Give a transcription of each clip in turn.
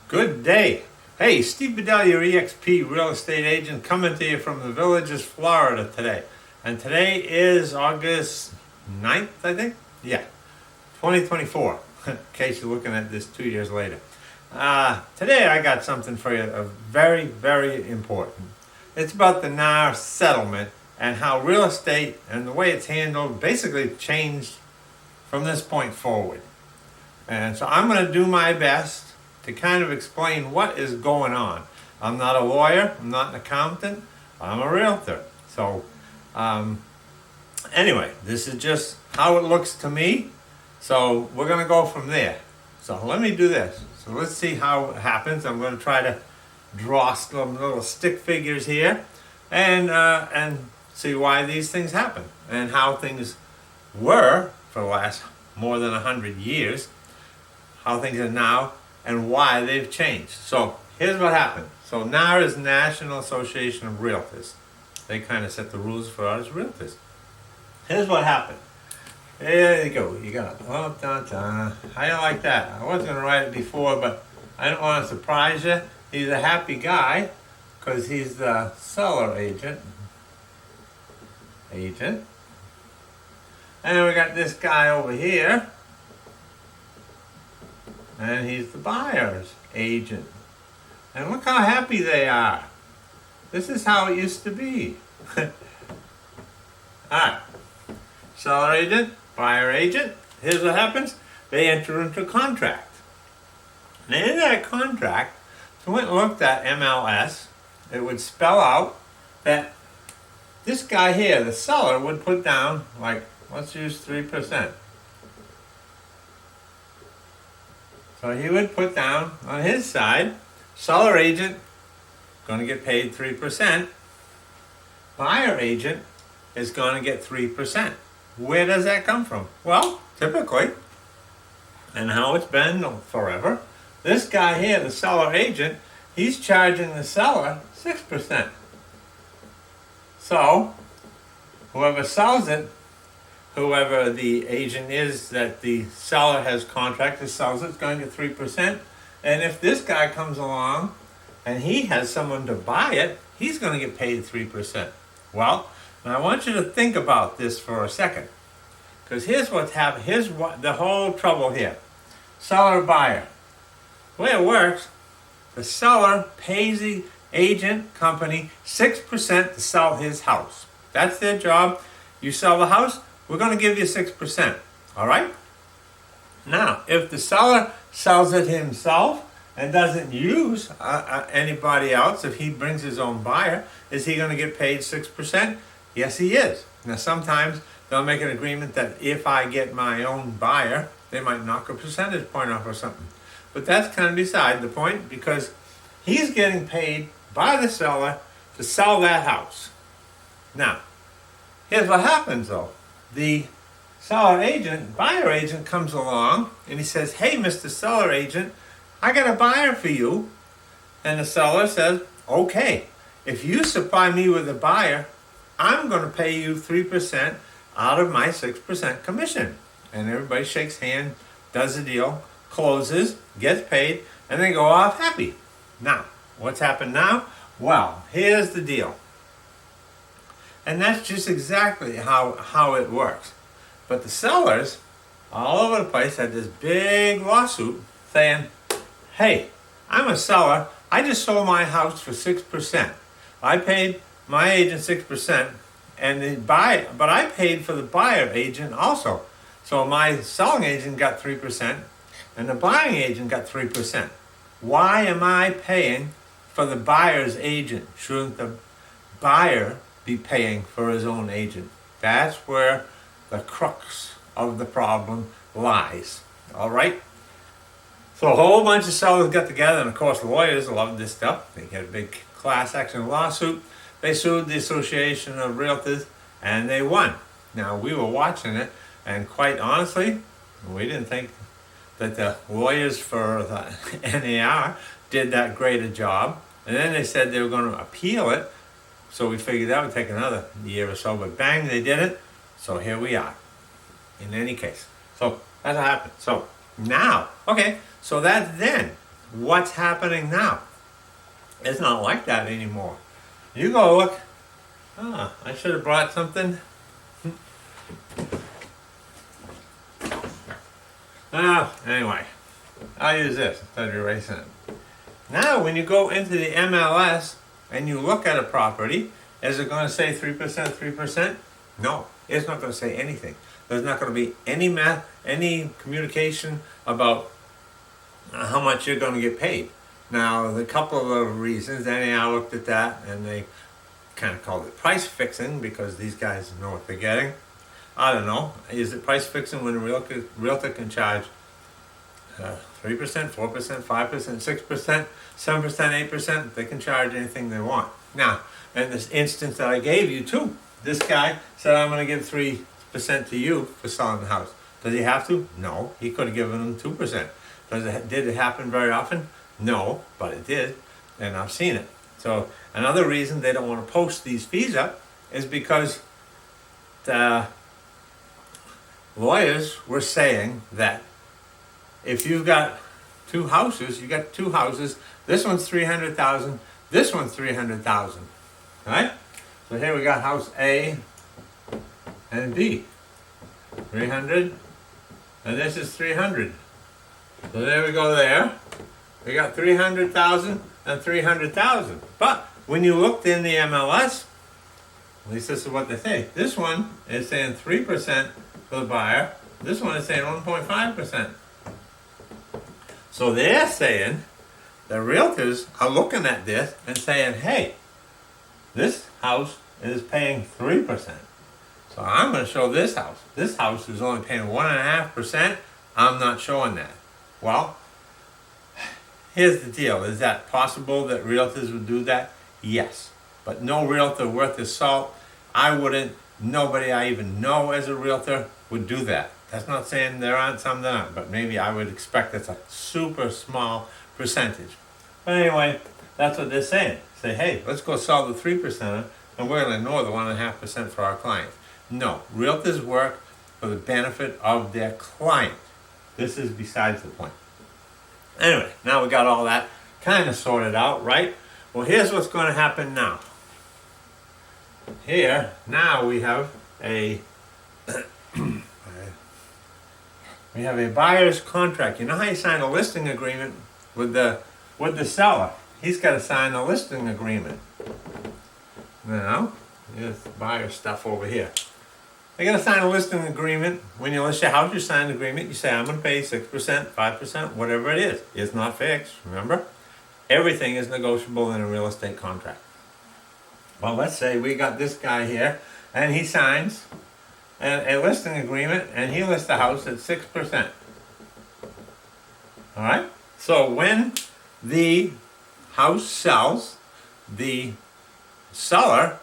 Good day. Hey, Steve Bedell, your EXP real estate agent, coming to you from the Villages, Florida today. And today is August 9th, I think? Yeah, 2024, in case you're looking at this 2 years later. Today I got something for you very, very important. It's about the NAR settlement and how real estate and the way it's handled basically changed from this point forward. And so I'm going to do my best to kind of explain what is going on. I'm not a lawyer, I'm not an accountant, I'm a realtor. So anyway, this is just how it looks to me. So we're going to go from there. So let me do this. So let's see how it happens. I'm going to try to draw some little stick figures here and see why these things happen and how things were for the last more than 100 years, how things are now, and why they've changed. So here's what happened. So NAR is National Association of Realtors. They kind of set the rules for us realtors. Here's what happened. There you go. You got it. Oh, how do you like that? I wasn't going to write it before, but I don't want to surprise you. He's a happy guy because he's the seller agent. And then we got this guy over here. And he's the buyer's agent. And look how happy they are. This is how it used to be. Alright. Seller agent, buyer agent. Here's what happens. They enter into a contract. And in that contract, if you went and looked at MLS, it would spell out that this guy here, the seller, would put down, like, let's use 3%. So he would put down on his side, seller agent, going to get paid 3%. Buyer agent is going to get 3%. Where does that come from? Well, typically, and how it's been forever, this guy here, the seller agent, he's charging the seller 6%. So, whoever sells it, whoever the agent is that the seller has contracted sells it, is going to get 3%. And if this guy comes along and he has someone to buy it, he's going to get paid 3%. Well, now I want you to think about this for a second. Because here's what's happening. Here's what the whole trouble here. Seller, buyer. The way it works, the seller pays the agent company 6% to sell his house. That's their job. You sell the house, we're going to give you 6%. All right? Now, if the seller sells it himself and doesn't use anybody else, if he brings his own buyer, is he going to get paid 6%? Yes, he is. Now, sometimes they'll make an agreement that if I get my own buyer, they might knock a percentage point off or something. But that's kind of beside the point because he's getting paid by the seller to sell that house. Now, here's what happens though. The seller agent, buyer agent comes along and he says, hey, Mr. Seller Agent, I got a buyer for you. And the seller says, okay, if you supply me with a buyer, I'm going to pay you 3% out of my 6% commission. And everybody shakes hands, does the deal, closes, gets paid, and they go off happy. Now, what's happened now? Well, here's the deal. And that's just exactly how it works. But the sellers all over the place had this big lawsuit saying, hey, I'm a seller. I just sold my house for 6%. I paid my agent 6%, but I paid for the buyer agent also. So my selling agent got 3%, and the buying agent got 3%. Why am I paying for the buyer's agent? Shouldn't the buyer be paying for his own agent? That's where the crux of the problem lies. All right? So a whole bunch of sellers got together, and of course lawyers love this stuff. They get a big class action lawsuit. They sued the Association of Realtors, and they won. Now, we were watching it, and quite honestly, we didn't think that the lawyers for the NAR did that great a job. And then they said they were going to appeal it. So we figured that would take another year or so, but bang, they did it. So here we are, in any case. So that's what happened. So now, okay, so that's then. what's happening now? It's not like that anymore. You go look. I should have brought something. Anyway, I'll use this instead of erasing it. Now, when you go into the MLS and you look at a property, is it going to say 3%, 3%? No, it's not going to say anything. There's not going to be any communication about how much you're going to get paid. Now, a couple of reasons, NAR looked at that and they kind of called it price fixing because these guys know what they're getting. I don't know. Is it price fixing when a realtor can charge 3%, 4%, 5%, 6%, 7%, 8%? They can charge anything they want. Now, in this instance that I gave you too, this guy said, I'm going to give 3% to you for selling the house. Does he have to? No. He could have given them 2%. Did it happen very often? No, but it did, and I've seen it. So another reason they don't want to post these fees up is because the lawyers were saying that if you've got two houses, this one's 300,000, this one's 300,000, right? So here we got house A and B, 300, and this is 300. So there we go there. We got 300,000 and 300,000. But when you looked in the MLS, at least this is what they say. This one is saying 3% for the buyer. This one is saying 1.5%. So they're saying, the realtors are looking at this and saying, hey, this house is paying 3%. So I'm going to show this house. This house is only paying 1.5%. I'm not showing that. Well, here's the deal. Is that possible that realtors would do that? Yes. But no realtor worth his salt, nobody I even know as a realtor would do that. That's not saying there aren't some that aren't, but maybe I would expect it's a super small percentage. But anyway, that's what they're saying. Say, hey, let's go sell the 3% and we're going to ignore the 1.5% for our clients. No, realtors work for the benefit of their client. This is besides the point. Anyway, now we got all that kind of sorted out, right? Well, here's what's going to happen now. Here, now we have a buyer's contract. You know how you sign a listing agreement with the seller? He's got to sign a listing agreement. Now, here's the buyer stuff over here. They got to sign a listing agreement. When you list your house, you sign an agreement. You say, I'm going to pay 6%, 5%, whatever it is. It's not fixed, remember? Everything is negotiable in a real estate contract. Well, let's say we got this guy here, and he signs a listing agreement, and he lists the house at 6%. All right? So when the house sells, the seller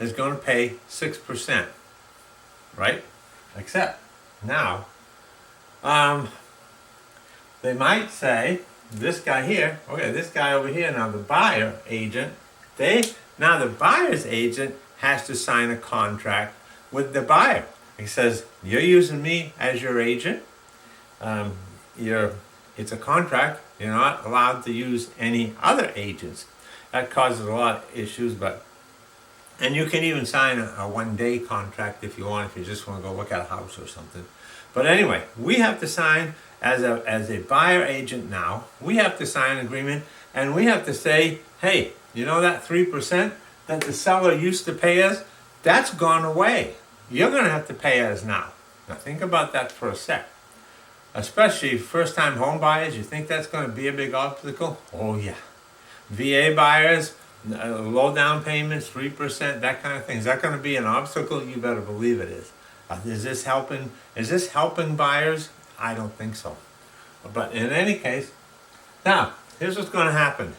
is going to pay 6%. Right? Except now, they might say, this guy here, okay, this guy over here, now the buyer agent, now the buyer's agent has to sign a contract with the buyer. He says, you're using me as your agent. It's a contract. You're not allowed to use any other agents. That causes a lot of issues, and you can even sign a one-day contract if you want, if you just want to go look at a house or something. But anyway, we have to sign as a buyer agent now. We have to sign an agreement, and we have to say, hey, you know that 3% that the seller used to pay us? That's gone away. You're going to have to pay us now. Now think about that for a sec. Especially first-time home buyers, you think that's going to be a big obstacle? Oh yeah. VA buyers, low down payments, 3%, that kind of thing. Is that going to be an obstacle? You better believe it is. Is this helping buyers? I don't think so. But in any case, now, here's what's going to happen.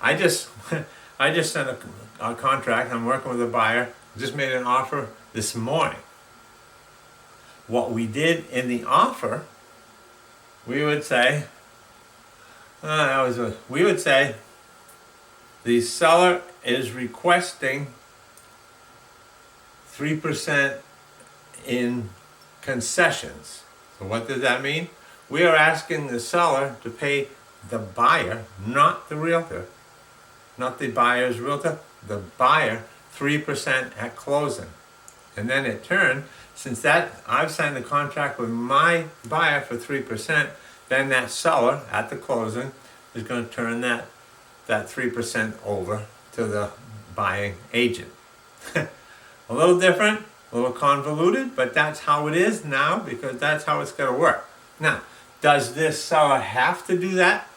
I just sent a contract. I'm working with a buyer. Just made an offer this morning. What we did in the offer, we would say, the seller is requesting 3% in concessions. So what does that mean? We are asking the seller to pay the buyer, not the realtor, not the buyer's realtor, the buyer 3% at closing. And then in turn, since that I've signed the contract with my buyer for 3%, then that seller at the closing is going to turn that 3% over to the buying agent. A little different, a little convoluted, but that's how it is now because that's how it's going to work. Now, does this seller have to do that?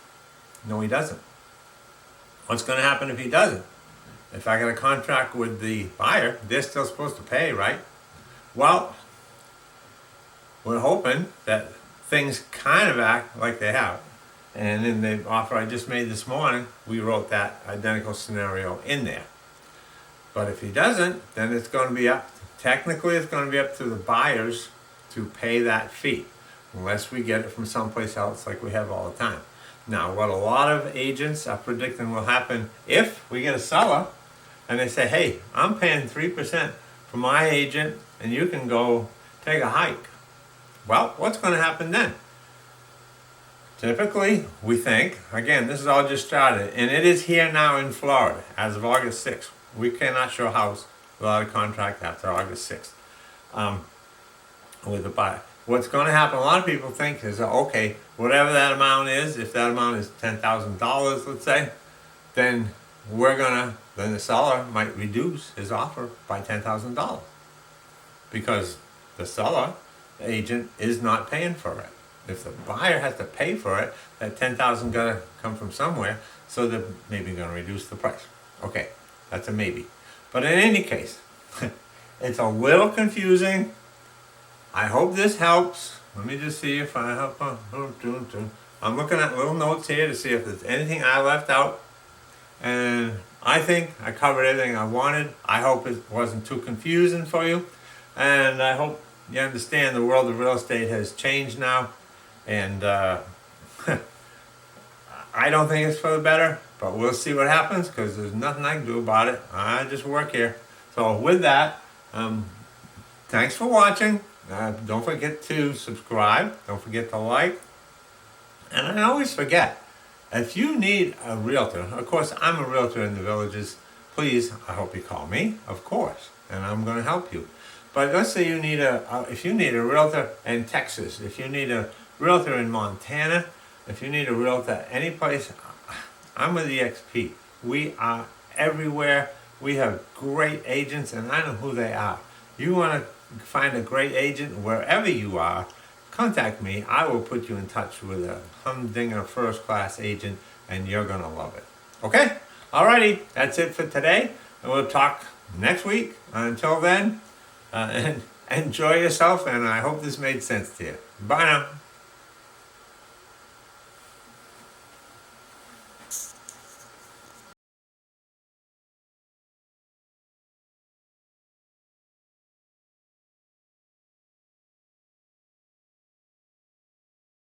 No, he doesn't. What's going to happen if he doesn't? If I got a contract with the buyer, they're still supposed to pay, right? Well, we're hoping that things kind of act like they have. And in the offer I just made this morning, we wrote that identical scenario in there. But if he doesn't, then it's going to be technically it's going to be up to the buyers to pay that fee, unless we get it from someplace else like we have all the time. Now, what a lot of agents are predicting will happen if we get a seller and they say, hey, I'm paying 3% for my agent and you can go take a hike. Well, what's going to happen then? Typically, we think, again, this is all just started, and it is here now in Florida as of August 6th. We cannot show a house without a contract after August 6th with the buyer. What's going to happen, a lot of people think is, okay, whatever that amount is, if that amount is $10,000, let's say, then the seller might reduce his offer by $10,000 because the seller agent is not paying for it. If the buyer has to pay for it, that $10,000 got to come from somewhere, so they're maybe going to reduce the price. Okay, that's a maybe. But in any case, it's a little confusing. I hope this helps. Let me just see if I help. I'm looking at little notes here to see if there's anything I left out. And I think I covered everything I wanted. I hope it wasn't too confusing for you. And I hope you understand the world of real estate has changed now. And I don't think it's for the better, but we'll see what happens because there's nothing I can do about it. I just work here. So with that, thanks for watching. Don't forget to subscribe. Don't forget to like. And I always forget, if you need a realtor, of course I'm a realtor in the Villages, please, I hope you call me, of course, and I'm going to help you. But let's say you need if you need a realtor in Texas, if you need a realtor in Montana, if you need a realtor any place, I'm with EXP. We are everywhere. We have great agents, and I know who they are. You want to find a great agent wherever you are, contact me. I will put you in touch with a humdinger first-class agent, and you're going to love it. Okay? Alrighty, that's it for today, and we'll talk next week. Until then, and enjoy yourself, and I hope this made sense to you. Bye now.